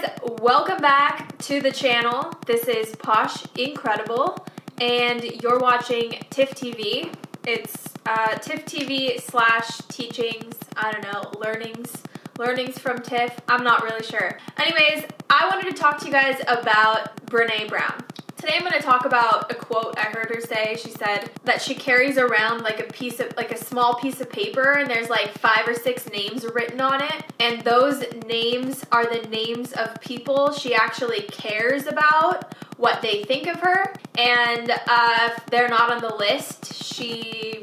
guys, welcome back to the channel. This is Posh Incredible, and you're watching TIFF TV. It's TIFF TV / teachings, I don't know, learnings from TIFF. I'm not really sure. Anyways, I wanted to talk to you guys about Brene Brown. Today I'm going to talk about a quote I heard her say. She said that she carries around like a small piece of paper, and there's like 5 or 6 names written on it, and those names are the names of people she actually cares about, what they think of her, and if they're not on the list, she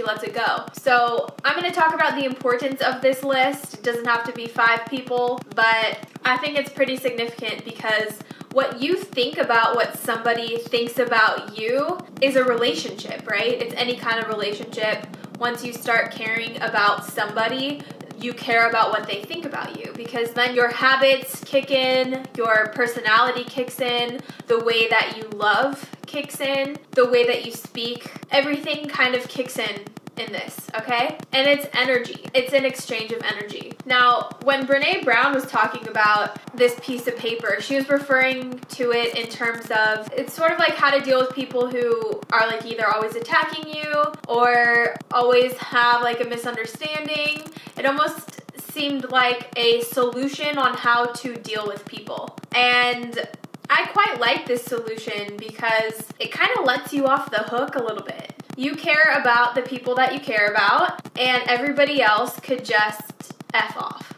lets it go. So I'm going to talk about the importance of this list. It doesn't have to be 5 people, but I think it's pretty significant because what you think about what somebody thinks about you is a relationship, right? It's any kind of relationship. Once you start caring about somebody, you care about what they think about you, because then your habits kick in, your personality kicks in, the way that you love kicks in, the way that you speak, everything kind of kicks in this, okay? And it's energy. It's an exchange of energy. Now, when Brene Brown was talking about this piece of paper, she was referring to it in terms of, it's sort of like how to deal with people who are like either always attacking you or always have like a misunderstanding. It almost seemed like a solution on how to deal with people. And I quite like this solution because it kind of lets you off the hook a little bit. You care about the people that you care about, and everybody else could just F off.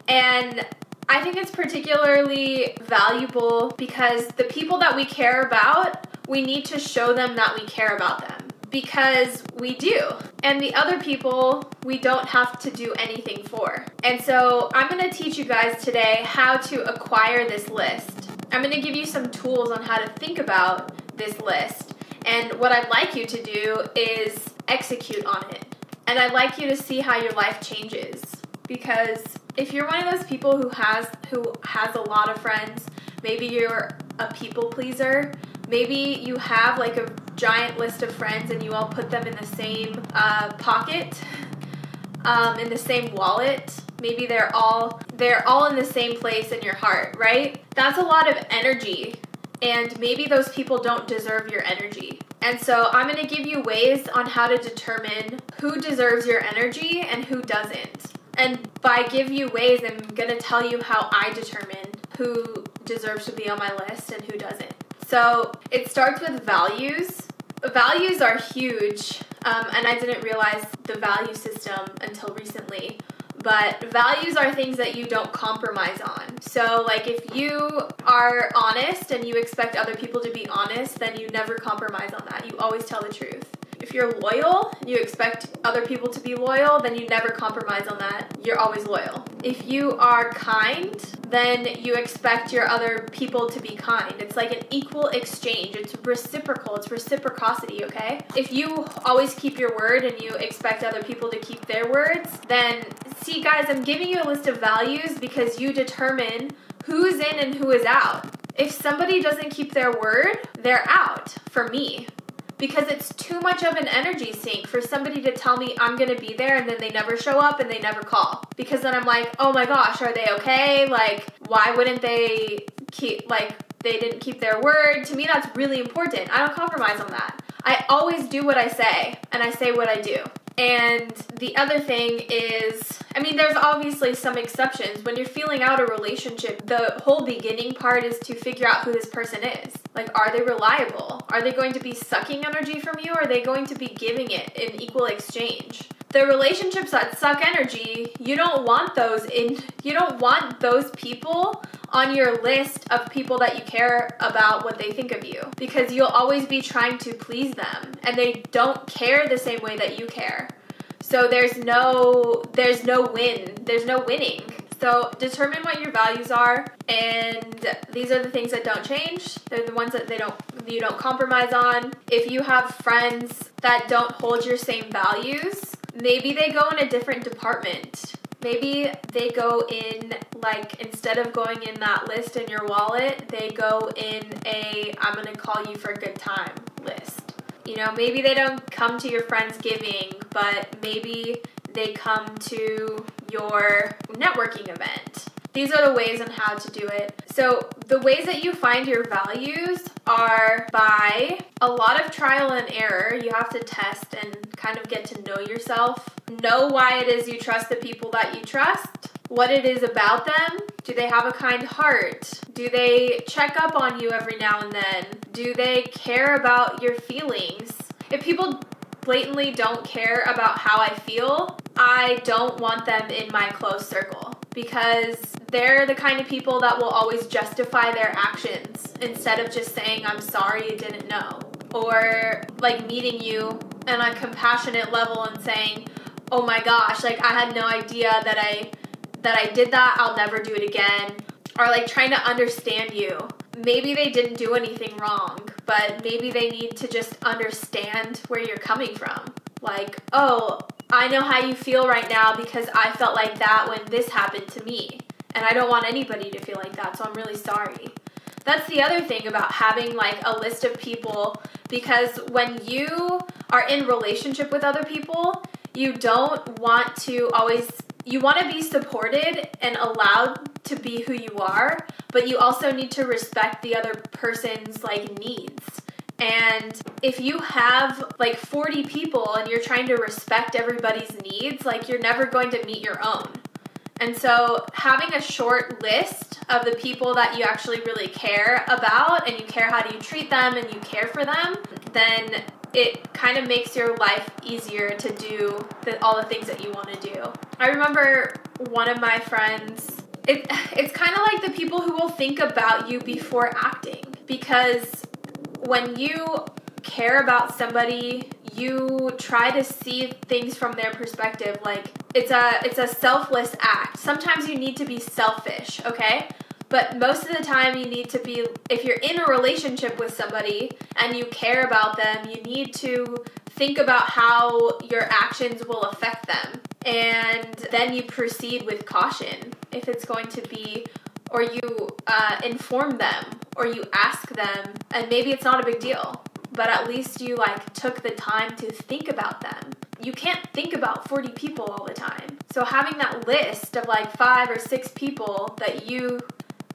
And I think it's particularly valuable because the people that we care about, we need to show them that we care about them, because we do. And the other people, we don't have to do anything for. And so I'm going to teach you guys today how to acquire this list. I'm going to give you some tools on how to think about this list. And what I'd like you to do is execute on it. And I'd like you to see how your life changes. Because if you're one of those people who has a lot of friends, maybe you're a people pleaser, maybe you have like a giant list of friends and you all put them in the same pocket, in the same wallet. Maybe they're all in the same place in your heart, right? That's a lot of energy. And maybe those people don't deserve your energy. And so I'm going to give you ways on how to determine who deserves your energy and who doesn't. And by give you ways, I'm going to tell you how I determine who deserves to be on my list and who doesn't. So it starts with values. Values are huge, and I didn't realize the value system until recently. But values are things that you don't compromise on. So like if you are honest and you expect other people to be honest, then you never compromise on that. You always tell the truth. If you're loyal and you expect other people to be loyal, then you never compromise on that. You're always loyal. If you are kind, then you expect your other people to be kind. It's like an equal exchange. It's reciprocal. It's reciprocity, okay? If you always keep your word and you expect other people to keep their words, then see guys, I'm giving you a list of values because you determine who's in and who is out. If somebody doesn't keep their word, they're out for me. Because it's too much of an energy sink for somebody to tell me I'm going to be there and then they never show up and they never call. Because then I'm like, oh my gosh, are they okay? Like, why wouldn't they they didn't keep their word? To me, that's really important. I don't compromise on that. I always do what I say, and I say what I do. And the other thing is, there's obviously some exceptions. When you're feeling out a relationship, the whole beginning part is to figure out who this person is. Like, are they reliable? Are they going to be sucking energy from you, or are they going to be giving it in equal exchange? The relationships that suck energy, you don't want those people on your list of people that you care about what they think of you, because you'll always be trying to please them and they don't care the same way that you care. So there's no winning. So determine what your values are, and these are the things that don't change. They're the ones that you don't compromise on. If you have friends that don't hold your same values, maybe they go in a different department. Maybe they go in, like, instead of going in that list in your wallet, they go in a I'm going to call you for a good time list. Maybe they don't come to your Friendsgiving, but maybe they come to your networking event. these are the ways on how to do it. So the ways that you find your values are by a lot of trial and error. You have to test and kind of get to know yourself. Know why it is you trust the people that you trust. What it is about them. Do they have a kind heart? Do they check up on you every now and then? Do they care about your feelings? If people blatantly don't care about how I feel, I don't want them in my close circle, because they're the kind of people that will always justify their actions instead of just saying, I'm sorry you didn't know. Or like meeting you on a compassionate level and saying, oh my gosh, like I had no idea that I did that, I'll never do it again. Or like trying to understand you. Maybe they didn't do anything wrong, but maybe they need to just understand where you're coming from. Like, oh, I know how you feel right now because I felt like that when this happened to me. And I don't want anybody to feel like that, so I'm really sorry. That's the other thing about having like a list of people, because when you are in relationship with other people, you don't want to always, you want to be supported and allowed to be who you are, but you also need to respect the other person's like needs. And if you have like 40 people and you're trying to respect everybody's needs, like you're never going to meet your own. And so having a short list of the people that you actually really care about and you care how do you treat them and you care for them, then it kind of makes your life easier to do all the things that you want to do. I remember one of my friends, it's kind of like the people who will think about you before acting, because when you care about somebody, you try to see things from their perspective. Like it's a selfless act. Sometimes you need to be selfish, okay? But most of the time you need to be, if you're in a relationship with somebody and you care about them, you need to think about how your actions will affect them. And then you proceed with caution if it's going to be, or you inform them, or you ask them, and maybe it's not a big deal, but at least you like took the time to think about them. You can't think about 40 people all the time. So having that list of like 5 or 6 people that you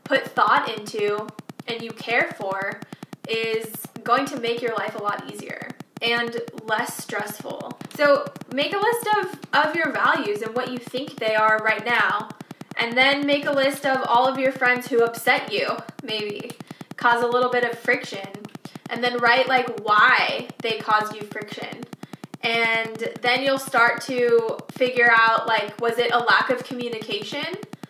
put thought into and you care for is going to make your life a lot easier and less stressful. So make a list of your values and what you think they are right now, and then make a list of all of your friends who upset you, maybe cause a little bit of friction, and then write like why they caused you friction. And then you'll start to figure out like, was it a lack of communication?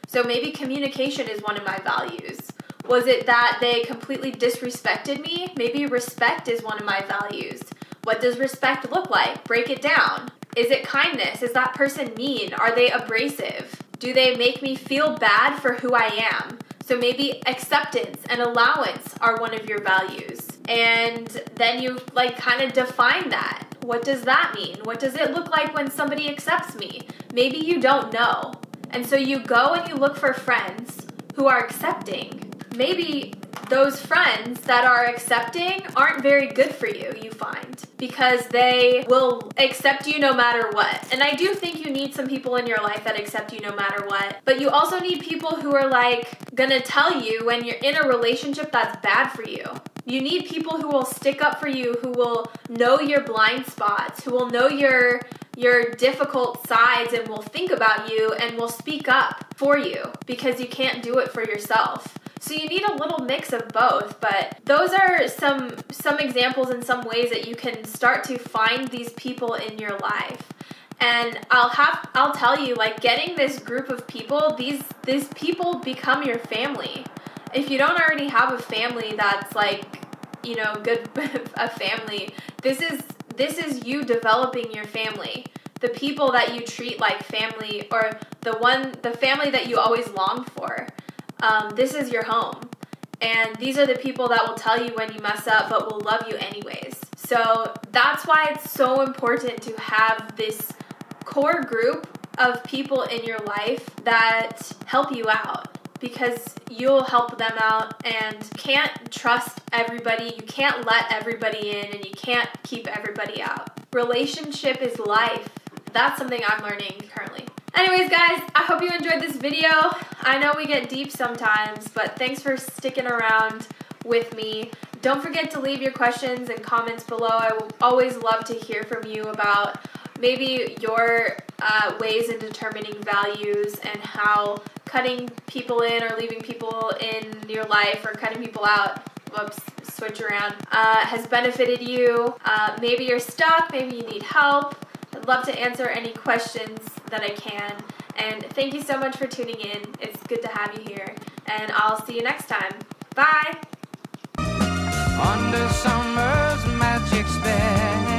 So maybe communication is one of my values. Was it that they completely disrespected me? Maybe respect is one of my values. What does respect look like? Break it down. Is it kindness? Is that person mean? Are they abrasive? Do they make me feel bad for who I am? So maybe acceptance and allowance are one of your values. And then you like kind of define that. What does that mean? What does it look like when somebody accepts me? Maybe you don't know. And so you go and you look for friends who are accepting. Maybe those friends that are accepting aren't very good for you, you find, because they will accept you no matter what. And I do think you need some people in your life that accept you no matter what. But you also need people who are like gonna tell you when you're in a relationship that's bad for you. You need people who will stick up for you, who will know your blind spots, who will know your difficult sides and will think about you and will speak up for you, because you can't do it for yourself. So you need a little mix of both, but those are some examples and some ways that you can start to find these people in your life. And I'll tell you, like, getting this group of people, these people become your family. If you don't already have a family that's like, you know, good, a family, this is you developing your family. The people that you treat like family, or the family that you always long for. This is your home. And these are the people that will tell you when you mess up, but will love you anyways. So that's why it's so important to have this core group of people in your life that help you out, because you'll help them out, and you can't trust everybody, you can't let everybody in, and you can't keep everybody out. Relationship is life. That's something I'm learning currently. Anyways, guys, I hope you enjoyed this video. I know we get deep sometimes, but thanks for sticking around with me. Don't forget to leave your questions and comments below. I will always love to hear from you about maybe your ways in determining values and how cutting people in or leaving people in your life or cutting people out, whoops, switch around, has benefited you. Maybe you're stuck, maybe you need help. I'd love to answer any questions that I can. And thank you so much for tuning in. It's good to have you here. And I'll see you next time. Bye! Under summer's magic spell.